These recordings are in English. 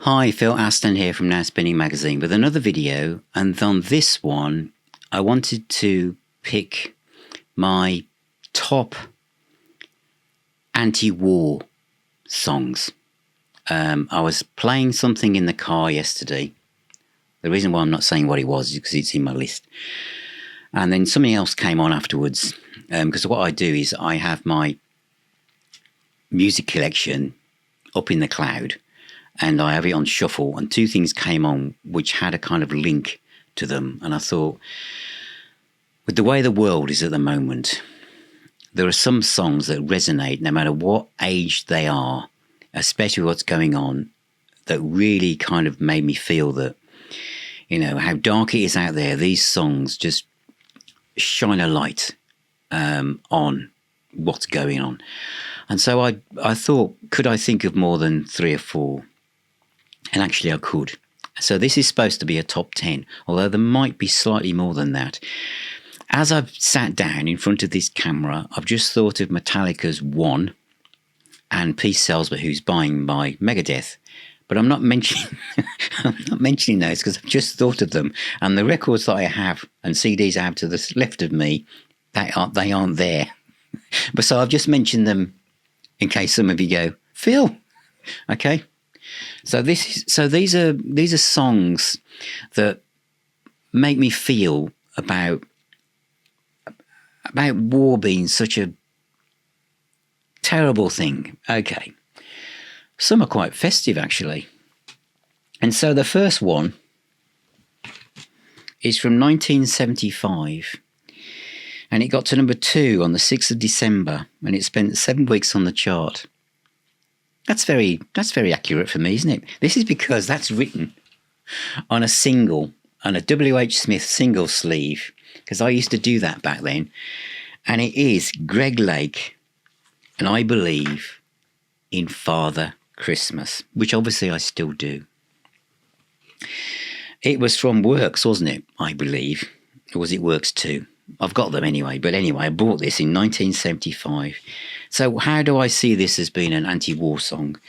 Hi, Phil Aston here from Now Spinning Magazine with another video, and on this one I wanted to pick my top anti-war songs. I was playing something in the car yesterday. The reason why I'm not saying what it was is because it's in my list. And then something else came on afterwards, because what I do is I have my music collection up in the cloud and I have it on shuffle, and two things came on which had a kind of link to them. And I thought, with the way the world is at the moment, there are some songs that resonate no matter what age they are, especially what's going on, that really kind of made me feel that, you know, how dark it is out there. These songs just shine a light on what's going on. And so I thought, could I think of more than three or four? And actually I could. So this is supposed to be a top 10, although there might be slightly more than that. As I've sat down in front of this camera, I've just thought of Metallica's One and Peace Sells But Who's Buying by Megadeth. But I'm not mentioning those because I've just thought of them. And the records that I have and CDs I have to the left of me, they aren't there. But so I've just mentioned them in case some of you go, Phil, okay. So these are songs that make me feel about war being such a terrible thing. Okay. Some are quite festive, actually. And so the first one is from 1975, and it got to number 2 on the 6th of December, and it spent 7 weeks on the chart. That's very accurate for me, isn't it? This is because that's written on a single, on a W.H. Smith single sleeve, because I used to do that back then. And it is Greg Lake, and I believe in Father Christmas, which obviously I still do. It was from Works, wasn't it? I believe. Or was it Works 2? I've got them anyway. But anyway, I bought this in 1975. So how do I see this as being an anti-war song?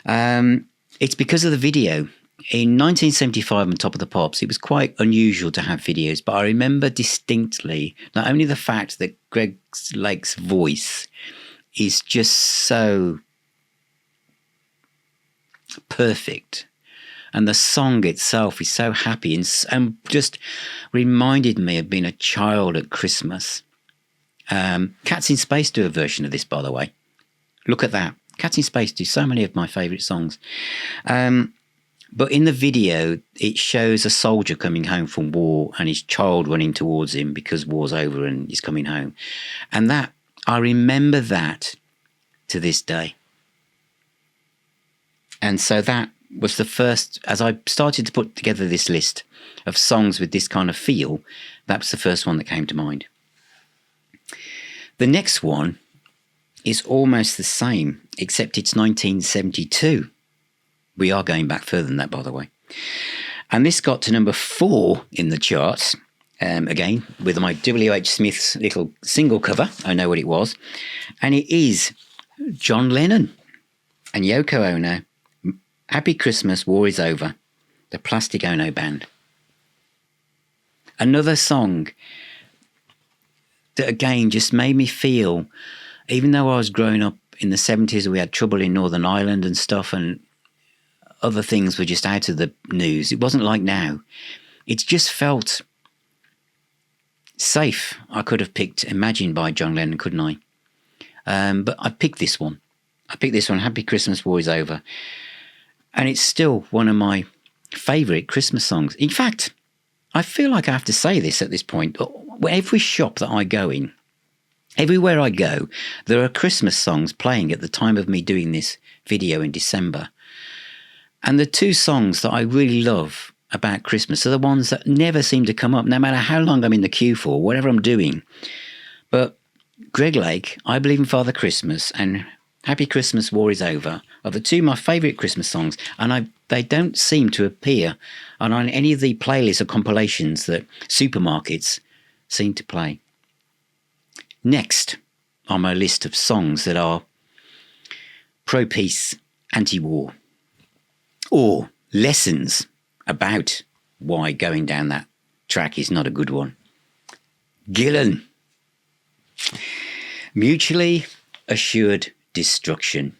It's because of the video. In 1975 on Top of the Pops, it was quite unusual to have videos, but I remember distinctly not only the fact that Greg Lake's voice is just so perfect, and the song itself is so happy and just reminded me of being a child at Christmas. Cats in Space do a version of this, by the way. Look at that. Cats in Space do so many of my favourite songs. But in the video, it shows a soldier coming home from war and his child running towards him because war's over and he's coming home. And that, I remember that to this day. And so that was the first, as I started to put together this list of songs with this kind of feel, that was the first one that came to mind. The next one is almost the same, except it's 1972. We are going back further than that, by the way. And this got to number 4 in the charts, again, with my W.H. Smith's little single cover. I know what it was. And it is John Lennon and Yoko Ono, Happy Christmas, War is Over, the Plastic Ono Band. Another song that, again, just made me feel, even though I was growing up in the 70s, we had trouble in Northern Ireland and stuff, and other things were just out of the news. It wasn't like now. It just felt safe. I could have picked Imagine by John Lennon, couldn't I? But I picked this one. Happy Christmas, War is Over. And it's still one of my favourite Christmas songs. In fact, I feel like I have to say this at this point. Every shop that I go in, everywhere I go, there are Christmas songs playing at the time of me doing this video in December. And the two songs that I really love about Christmas are the ones that never seem to come up, no matter how long I'm in the queue for, whatever I'm doing. But Greg Lake, I Believe in Father Christmas, and Happy Christmas, War is Over are the two of my favourite Christmas songs, and they don't seem to appear on any of the playlists or compilations that supermarkets seem to play. Next on my list of songs that are pro-peace, anti-war, or lessons about why going down that track is not a good one. Gillen. Mutually assured destruction.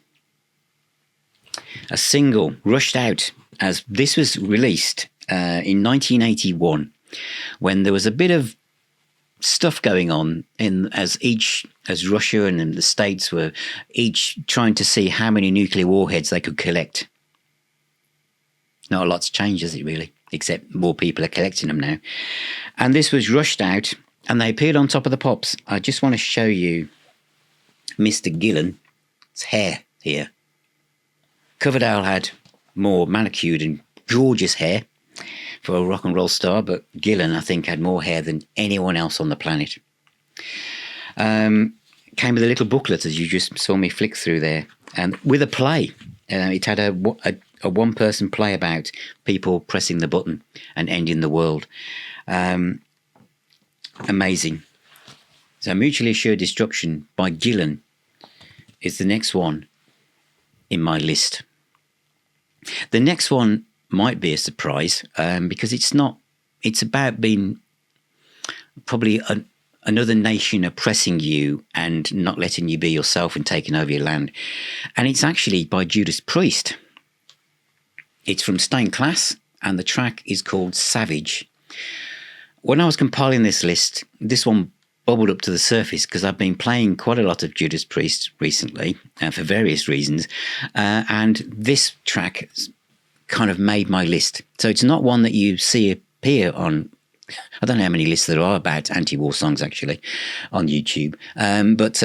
A single rushed out as this was released in 1981, when there was a bit of stuff going on as Russia and the States were each trying to see how many nuclear warheads they could collect. Not a lot's changed, has it really? Except more people are collecting them now. And this was rushed out, and they appeared on Top of the Pops. I just want to show you Mr. Gillen's hair here. Coverdale had more manicured and gorgeous hair for a rock and roll star, but Gillen, I think, had more hair than anyone else on the planet. Came with a little booklet, as you just saw me flick through there, and with a play. It had a one-person play about people pressing the button and ending the world. Amazing. So Mutually Assured Destruction by Gillen is the next one in my list. The next one might be a surprise because it's about being probably another nation oppressing you and not letting you be yourself and taking over your land. And it's actually by Judas Priest. It's from Stained Class, and the track is called Savage. When I was compiling this list, this one bubbled up to the surface because I've been playing quite a lot of Judas Priest recently for various reasons. And this track kind of made my list. So it's not one that you see appear on, I don't know how many lists there are about anti-war songs actually on YouTube. But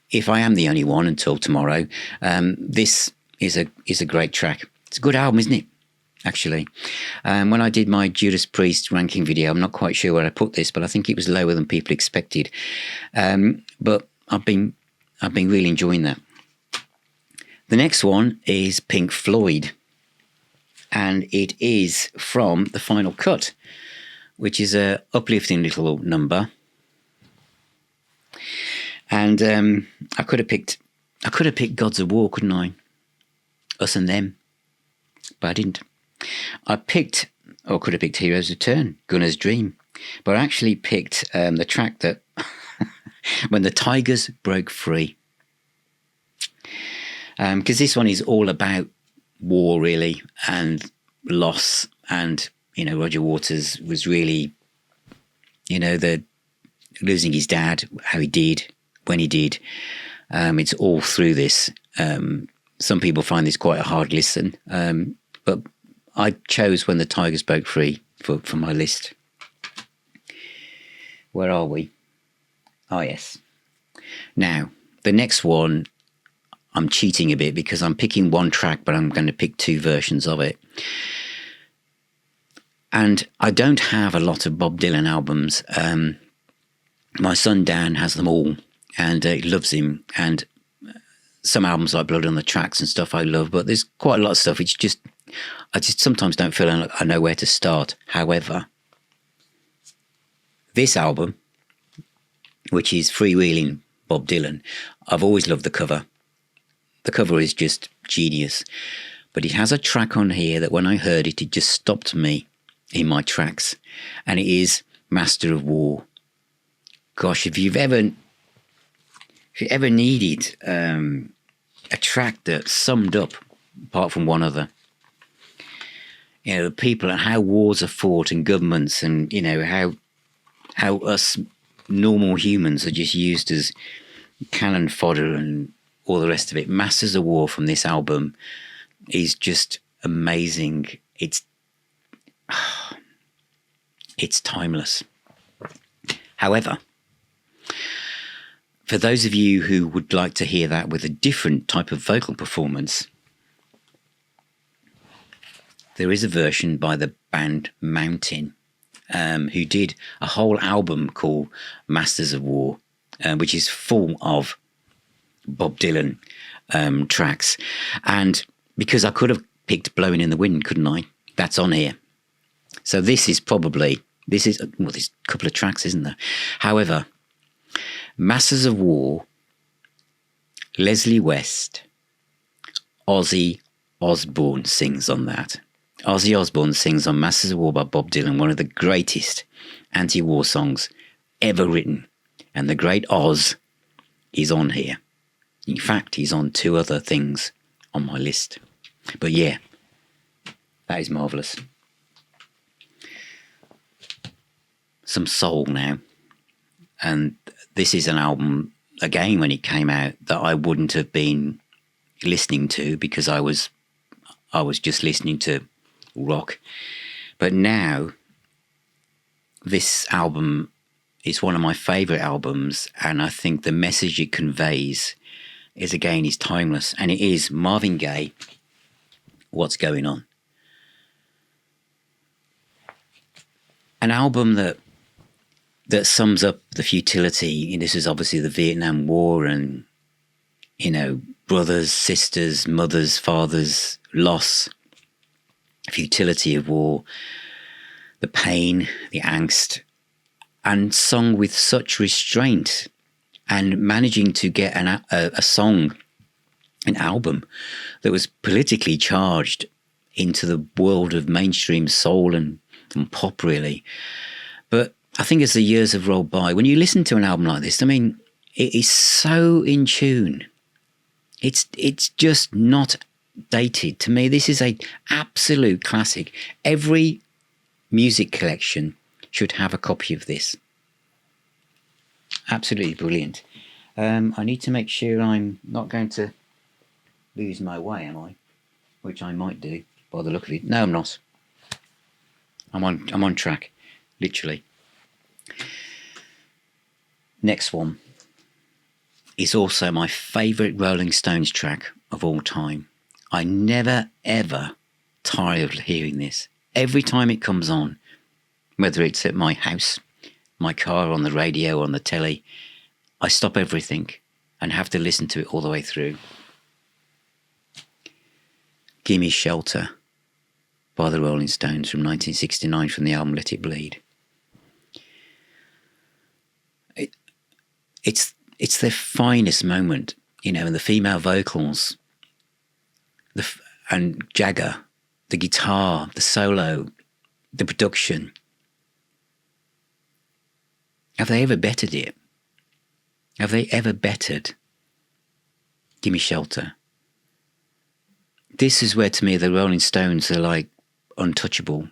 if I am the only one until tomorrow, this is a great track. It's a good album, isn't it? Actually, when I did my Judas Priest ranking video, I'm not quite sure where I put this, but I think it was lower than people expected. But I've been really enjoying that. The next one is Pink Floyd, and it is from The Final Cut, which is a uplifting little number. And I could have picked Gods of War, couldn't I? Us and Them, but I didn't. I picked, or could have picked Heroes Return, Gunner's Dream, but I actually picked the track that When the Tigers Broke Free, because this one is all about war really and loss, and Roger Waters was really the losing his dad, how he did, when he did. It's all through this. Some people find this quite a hard listen, but I chose When the Tigers Broke Free for my list. Where are we? Oh, yes. Now, the next one, I'm cheating a bit because I'm picking one track, but I'm going to pick two versions of it. And I don't have a lot of Bob Dylan albums. My son Dan has them all, and he loves him. And some albums like Blood on the Tracks and stuff I love, but there's quite a lot of stuff. I just sometimes don't feel like I know where to start. However, this album, which is Freewheeling Bob Dylan, I've always loved the cover. The cover is just genius. But it has a track on here that when I heard it, it just stopped me in my tracks. And it is Master of War. Gosh, if you ever needed a track that summed up, apart from one other, the people and how wars are fought and governments, and how us normal humans are just used as cannon fodder and all the rest of it. Masters of War from this album is just amazing. It's timeless. However, for those of you who would like to hear that with a different type of vocal performance, there is a version by the band Mountain, who did a whole album called Masters of War, which is full of Bob Dylan tracks. And because I could have picked Blowing in the Wind, couldn't I? That's on here. So there's a couple of tracks, isn't there? However, Masters of War, Leslie West, Ozzy Osbourne sings on that. Ozzy Osbourne sings on Masters of War by Bob Dylan, one of the greatest anti-war songs ever written. And the great Oz is on here. In fact, he's on 2 other things on my list. But yeah, that is marvellous. Some soul now. And this is an album, again, when it came out, that I wouldn't have been listening to because I was just listening to rock. But now, this album is one of my favourite albums, and I think the message it conveys is timeless, and it is Marvin Gaye, What's Going On. An album that sums up the futility. This is obviously the Vietnam War, and brothers, sisters, mothers, fathers, loss, futility of war, the pain, the angst, and sung with such restraint, and managing to get a song, an album that was politically charged into the world of mainstream soul and pop, really. But I think as the years have rolled by, when you listen to an album like this, I mean, it is so in tune. It's just not dated. To me, this is a absolute classic. Every music collection should have a copy of this. Absolutely brilliant. I need to make sure I'm not going to lose my way, am I? Which I might do by the look of it. No, I'm not. I'm on track, literally. Next one is also my favourite Rolling Stones track of all time. I never ever tire of hearing this. Every time it comes on, whether it's at my house, my car, on the radio, on the telly, I stop everything and have to listen to it all the way through. Gimme Shelter by the Rolling Stones from 1969 from the album Let It Bleed. It's their finest moment, and the female vocals, and Jagger, the guitar, the solo, the production. Have they ever bettered it? Have they ever bettered Gimme Shelter? This is where, to me, the Rolling Stones are like untouchable.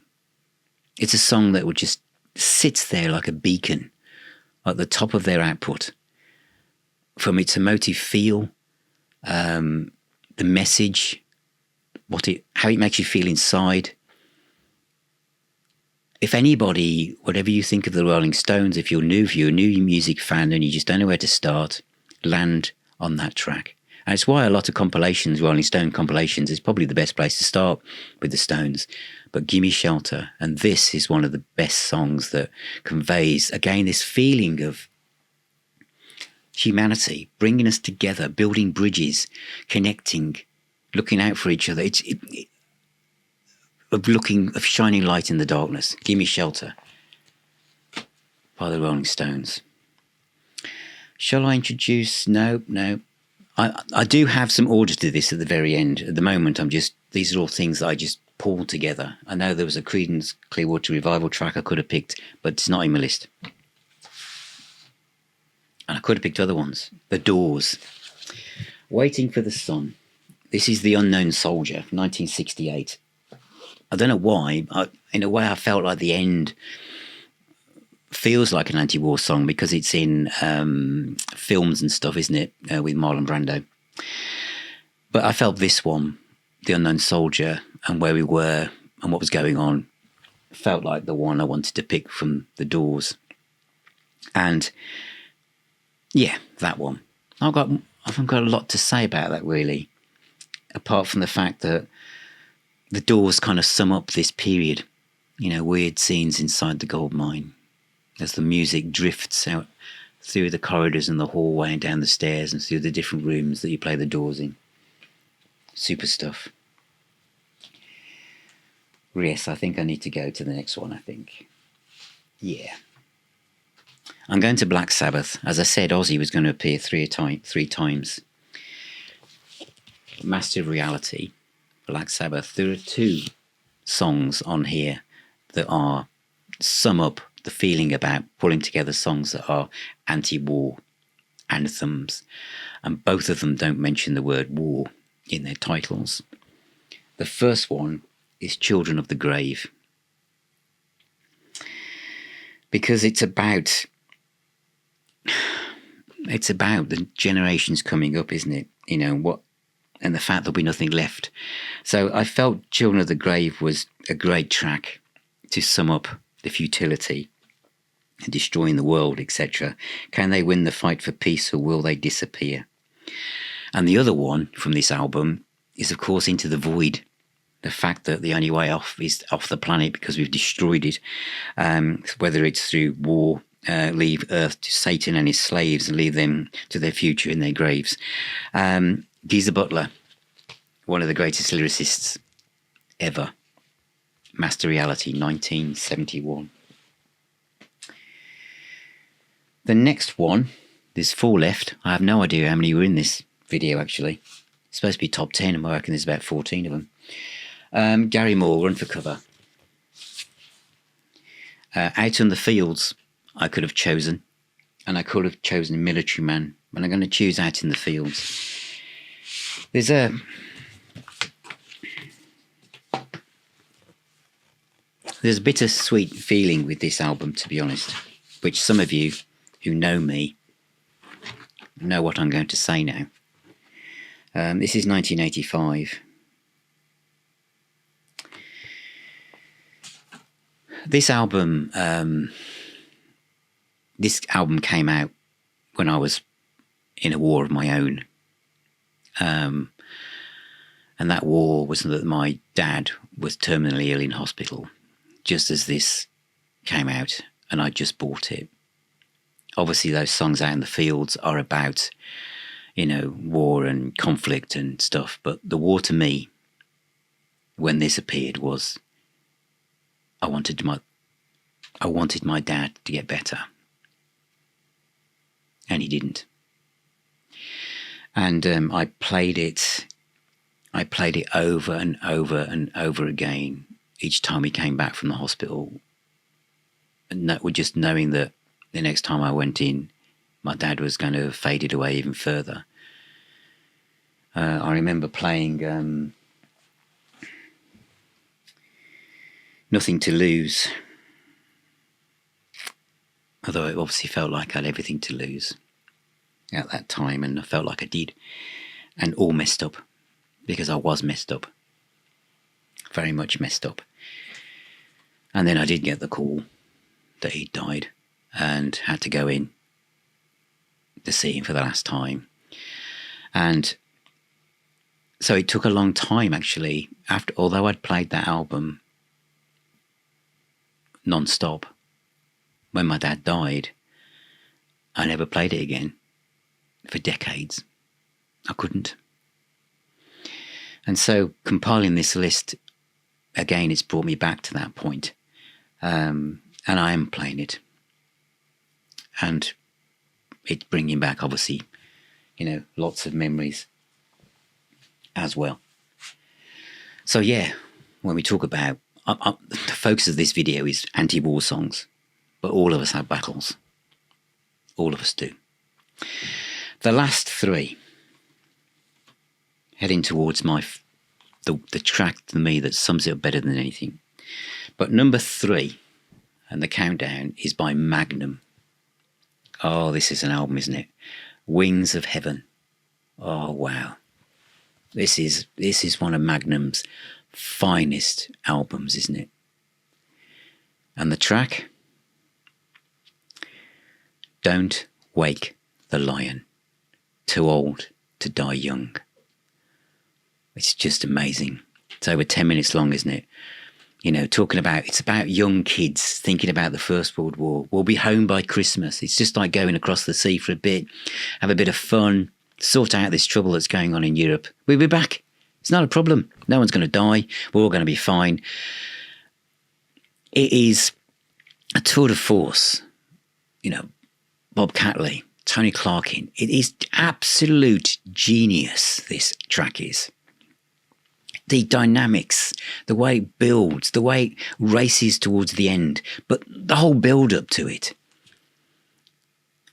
It's a song that would just sits there like a beacon at the top of their output. From its emotive feel, the message, how it makes you feel inside. If anybody, whatever you think of the Rolling Stones, if you're a new music fan and you just don't know where to start, land on that track. And it's why a lot of compilations, Rolling Stone compilations, is probably the best place to start with the Stones. But Gimme Shelter, and this is one of the best songs that conveys, again, this feeling of humanity, bringing us together, building bridges, connecting, looking out for each other. Of shining light in the darkness. Gimme Shelter by the Rolling Stones. Shall I introduce? No. I do have some order to this at the very end. At the moment, these are all things that I just pulled together. I know there was a Creedence Clearwater Revival track I could have picked, but it's not in my list. And I could have picked other ones. The Doors. Waiting for the Sun. This is The Unknown Soldier, 1968. I don't know why. In a way, I felt like the end feels like an anti-war song because it's in films and stuff, isn't it? With Marlon Brando. But I felt this one, The Unknown Soldier, and where we were and what was going on, felt like the one I wanted to pick from The Doors. And yeah, that one. I haven't got a lot to say about that, really, apart from the fact that The Doors kind of sum up this period, weird scenes inside the gold mine as the music drifts out through the corridors and the hallway and down the stairs and through the different rooms that you play the Doors in. Super stuff. Yes, I think I need to go to the next one, I think. Yeah. I'm going to Black Sabbath. As I said, Ozzy was going to appear three times. Master of Reality. Black Sabbath, there are two songs on here that are sum up the feeling about pulling together songs that are anti-war anthems, and both of them don't mention the word war in their titles. The first one is Children of the Grave, because it's about the generations coming up, isn't it? You know what, and the fact there'll be nothing left. So I felt Children of the Grave was a great track to sum up the futility and destroying the world, etc. Can they win the fight for peace, or will they disappear? And the other one from this album is, of course, Into the Void. The fact that the only way off is off the planet because we've destroyed it, whether it's through war, leave Earth to Satan and his slaves and leave them to their future in their graves. Geezer Butler, one of the greatest lyricists ever. Master Reality, 1971. The next one, there's 4 left. I have no idea how many were in this video, actually. It's supposed to be top 10, and I reckon there's about 14 of them. Gary Moore, Run for Cover. Out on the Fields, I could have chosen, and I could have chosen Military Man, but I'm going to choose Out in the Fields. There's a bittersweet feeling with this album, to be honest, which some of you who know me know what I'm going to say now. This is 1985. This album came out when I was in a war of my own. And that war was that my dad was terminally ill in hospital just as this came out, and I just bought it. Obviously, those songs Out in the Fields are about, you know, war and conflict and stuff, but the war to me, when this appeared, was I wanted my dad to get better, and he didn't. And I played it over and over and over again each time he came back from the hospital, and just knowing that the next time I went in, my dad was going to have faded away even further. I remember playing Nothing to Lose, although it obviously felt like I had everything to lose at that time, and I felt like I did, and all messed up, because I was messed up, very much messed up. And then I did get the call that he died, and had to go in to see him for the last time. And so it took a long time, actually, although I'd played that album non-stop, when my dad died, I never played it again for decades. I couldn't. And so compiling this list, again, it's brought me back to that point. And I am playing it. And it's bringing back, obviously, you know, lots of memories as well. So yeah, when we talk about, the focus of this video is anti-war songs, but all of us have battles. All of us do. The last 3, heading towards the track to me that sums it up better than anything. But number 3, and the countdown, is by Magnum. Oh, this is an album, isn't it? Wings of Heaven. Oh, wow. This is one of Magnum's finest albums, isn't it? And the track? Don't Wake the Lion. Too Old to Die Young. It's just amazing. It's over 10 minutes long, isn't it? You know, it's about young kids thinking about the First World War. We'll be home by Christmas. It's just like going across the sea for a bit, have a bit of fun, sort out this trouble that's going on in Europe. We'll be back. It's not a problem. No one's going to die. We're all going to be fine. It is a tour de force. You know, Bob Catley, Tony Clarkin. It is absolute genius, this track is. the dynamics, the way it builds, the way it races towards the end, but the whole build up to it.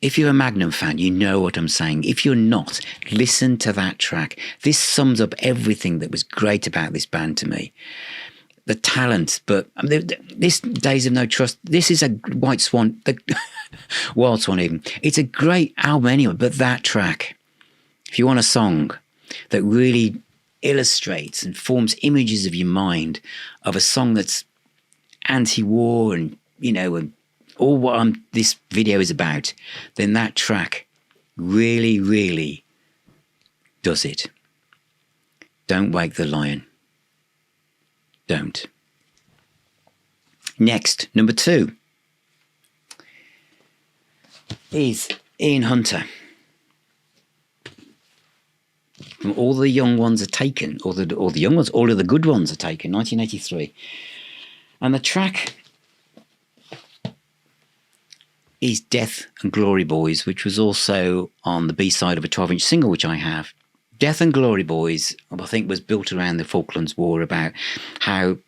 If you're a Magnum fan, you know what I'm saying. If you're not, listen to that track. This sums up everything that was great about this band to me. The talent, but this Days of No Trust, this is a White Swan, the Wild Swan even. It's a great album anyway, but that track, if you want a song that really illustrates and forms images of your mind of a song that's anti-war and, and all what this video is about, then that track really, really does it. Don't Wake the Lion. Don't. Next, number 2 is Ian Hunter. From All the Young Ones Are Taken, or the young ones, all of the good ones are taken, 1983. And the track is Death and Glory Boys, which was also on the B-side of a 12-inch single, which I have. Death and Glory Boys, I think, was built around the Falklands War, about how,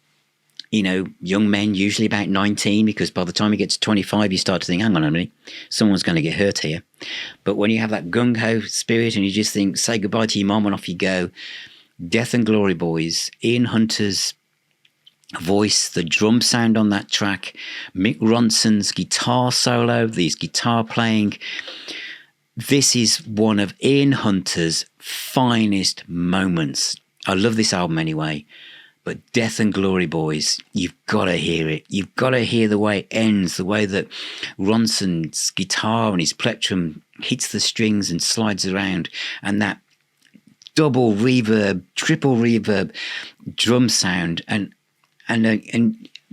young men, usually about 19, because by the time you get to 25, you start to think, hang on a minute, someone's going to get hurt here. But when you have that gung-ho spirit and you just think, say goodbye to your mom and off you go, Death and Glory Boys, Ian Hunter's voice, the drum sound on that track, Mick Ronson's guitar solo, these guitar playing. This is one of Ian Hunter's finest moments. I love this album anyway, but Death and Glory Boys, you've got to hear it. You've got to hear the way it ends, the way that Ronson's guitar and his plectrum hits the strings and slides around, and that double reverb, triple reverb drum sound, and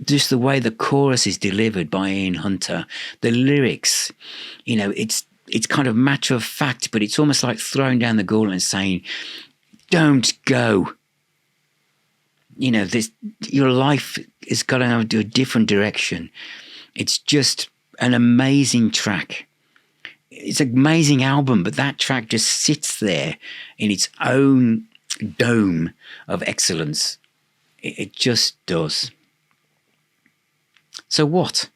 just the way the chorus is delivered by Ian Hunter, the lyrics, it's kind of matter of fact, but it's almost like throwing down the gauntlet and saying, don't go. Your life is got to do a different direction. It's just an amazing track. It's an amazing album, but that track just sits there in its own dome of excellence. It just does. So what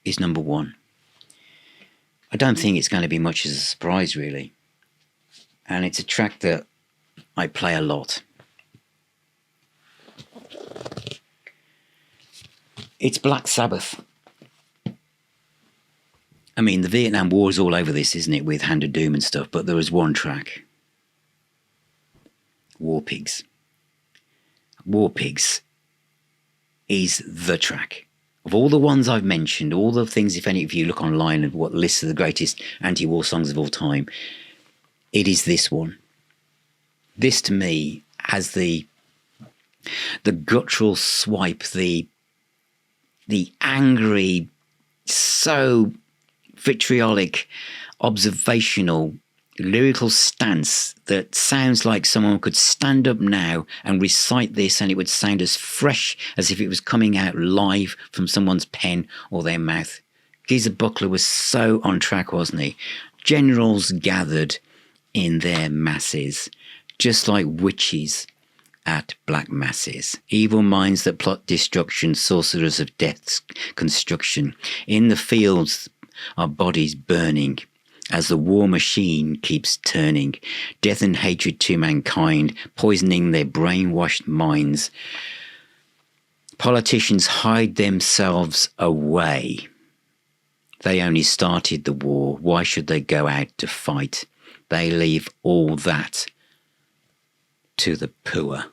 is number 1? I don't think it's going to be much as a surprise, really. And it's a track that I play a lot. It's Black Sabbath. I mean, the Vietnam War is all over this, isn't it, with Hand of Doom and stuff, but there is one track. War Pigs. War Pigs is the track. Of all the ones I've mentioned, all the things, if any of you look online at what lists of the greatest anti-war songs of all time, it is this one. This, to me, has the guttural swipe, the angry, so vitriolic, observational, lyrical stance that sounds like someone could stand up now and recite this and it would sound as fresh as if it was coming out live from someone's pen or their mouth. Geezer Buckler was so on track, wasn't he? Generals gathered in their masses, just like witches at black masses. Evil minds that plot destruction, sorcerers of death's construction. In the fields are bodies burning, as the war machine keeps turning, death and hatred to mankind, poisoning their brainwashed minds. Politicians hide themselves away. They only started the war. Why should they go out to fight? They leave all that to the poor.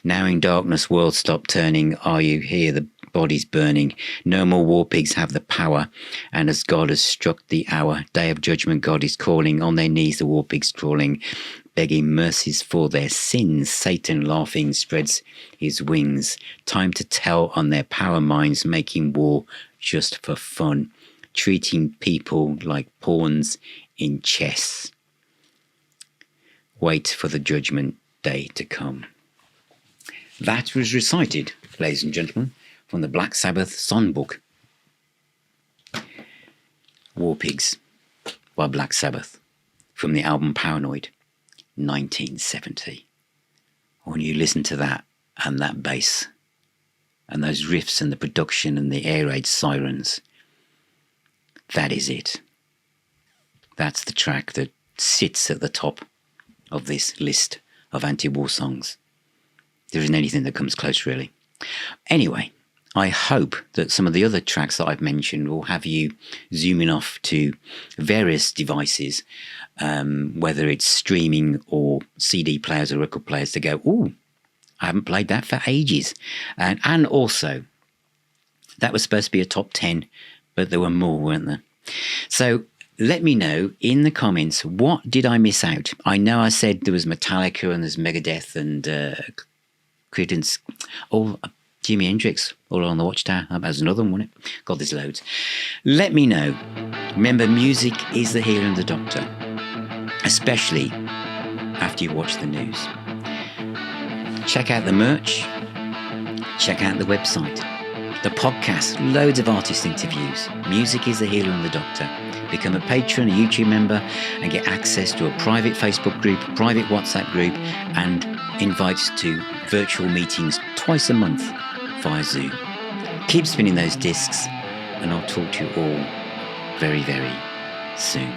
Now in darkness, world stop turning. Are you here? The bodies burning. No more war pigs have the power. And as God has struck the hour, day of judgment, God is calling. On their knees, the war pigs crawling, begging mercies for their sins. Satan laughing spreads his wings. Time to tell on their power minds, making war just for fun, treating people like pawns in chess. Wait for the judgment day to come. That was recited, ladies and gentlemen, from the Black Sabbath songbook. War Pigs by Black Sabbath, from the album Paranoid, 1970. when you listen to that and that bass and those riffs and the production and the air raid sirens, that is it. That's the track that sits at the top of this list of anti-war songs. There isn't anything that comes close, really. Anyway, I hope that some of the other tracks that I've mentioned will have you zooming off to various devices, whether it's streaming or CD players or record players, to go, ooh, I haven't played that for ages. And also, that was supposed to be a top 10, but there were more, weren't there? So let me know in the comments, what did I miss out? I know I said there was Metallica and there's Megadeth and Creedence, all Jimi Hendrix, all on the Watchtower. That was another one, wasn't it? God, there's loads. Let me know. Remember, music is the healer and the doctor, especially after you watch the news. Check out the merch. Check out the website. The podcast, loads of artist interviews. Music is the healer and the doctor. Become a patron, a YouTube member, and get access to a private Facebook group, private WhatsApp group, and invites to virtual meetings twice a month via Zoom. Keep spinning those discs, and I'll talk to you all very, very soon.